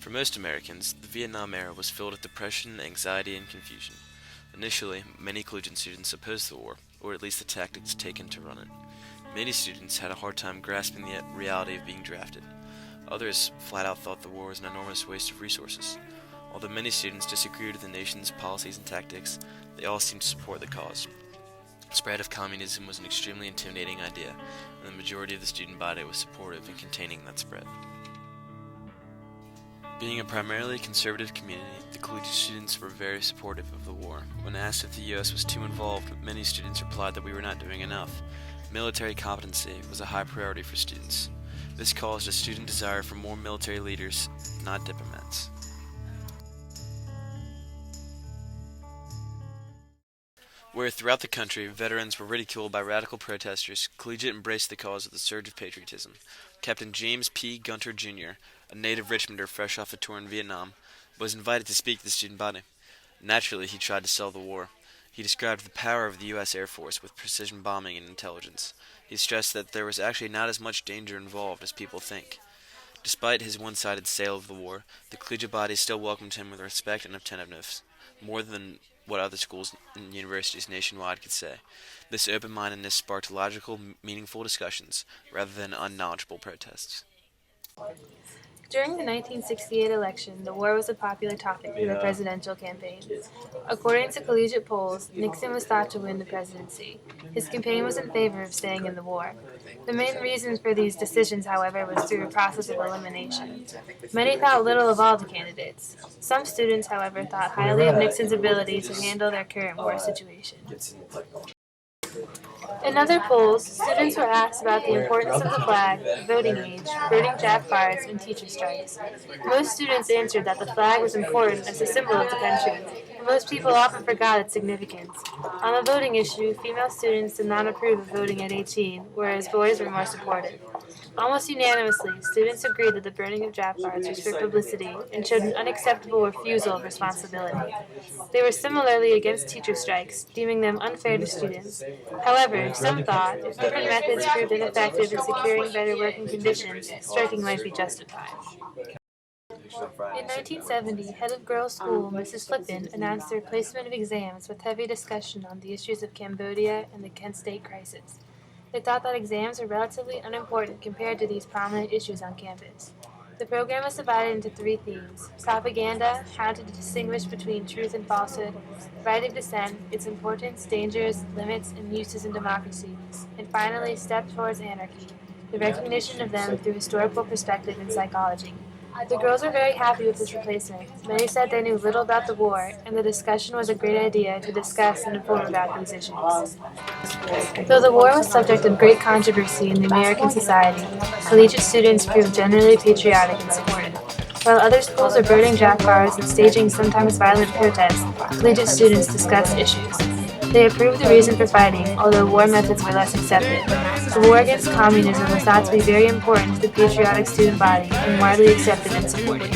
For most Americans, the Vietnam era was filled with depression, anxiety, and confusion. Initially, many collegiate students opposed the war, or at least the tactics taken to run it. Many students had a hard time grasping the reality of being drafted. Others flat out thought the war was an enormous waste of resources. Although many students disagreed with the nation's policies and tactics, they all seemed to support the cause. The spread of communism was an extremely intimidating idea, and the majority of the student body was supportive in containing that spread. Being a primarily conservative community, the collegiate students were very supportive of the war. When asked if the U.S. was too involved, many students replied that we were not doing enough. Military competency was a high priority for students. This caused a student desire for more military leaders, not diplomats. Where throughout the country, veterans were ridiculed by radical protesters, Collegiate embraced the cause with a surge of patriotism. Captain James P. Gunter, Jr., a native Richmonder fresh off a tour in Vietnam, was invited to speak to the student body. Naturally, he tried to sell the war. He described the power of the U.S. Air Force with precision bombing and intelligence. He stressed that there was actually not as much danger involved as people think. Despite his one-sided sale of the war, the collegiate body still welcomed him with respect and attentiveness, more than what other schools and universities nationwide could say. This open-mindedness sparked logical, meaningful discussions, rather than unknowledgeable protests. During the 1968 election, the war was a popular topic for the presidential campaign. According to collegiate polls, Nixon was thought to win the presidency. His campaign was in favor of staying in the war. The main reason for these decisions, however, was through a process of elimination. Many thought little of all the candidates. Some students, however, thought highly of Nixon's ability to handle their current war situation. In other polls, students were asked about the importance of the flag, voting age, burning Jap fires, and teacher strikes. Most students answered that the flag was important as a symbol of the country, but most people often forgot its significance. On the voting issue, female students did not approve of voting at 18, whereas boys were more supportive. Almost unanimously, students agreed that the burning of Jap fires was for publicity and showed an unacceptable refusal of responsibility. They were similarly against teacher strikes, deeming them unfair to students. However, some thought if different methods proved ineffective in securing better working conditions, striking might be justified. In 1970, head of girls' school Mrs. Flippin announced the replacement of exams with heavy discussion on the issues of Cambodia and the Kent State crisis. They thought that exams were relatively unimportant compared to these prominent issues on campus. The program was divided into 3 themes: propaganda, how to distinguish between truth and falsehood; right of dissent, its importance, dangers, limits, and uses in democracy; and finally, steps towards anarchy, the recognition of them through historical perspective and psychology. The girls were very happy with this replacement. Many said they knew little about the war, and the discussion was a great idea to discuss and inform about these issues. Though the war was subject of great controversy in the American society, collegiate students proved generally patriotic and supportive. While other schools were burning Jap fires and staging sometimes violent protests, collegiate students discussed issues. They approved the reason for fighting, although war methods were less accepted. The war against communism was thought to be very important to the patriotic student body and widely accepted and supported.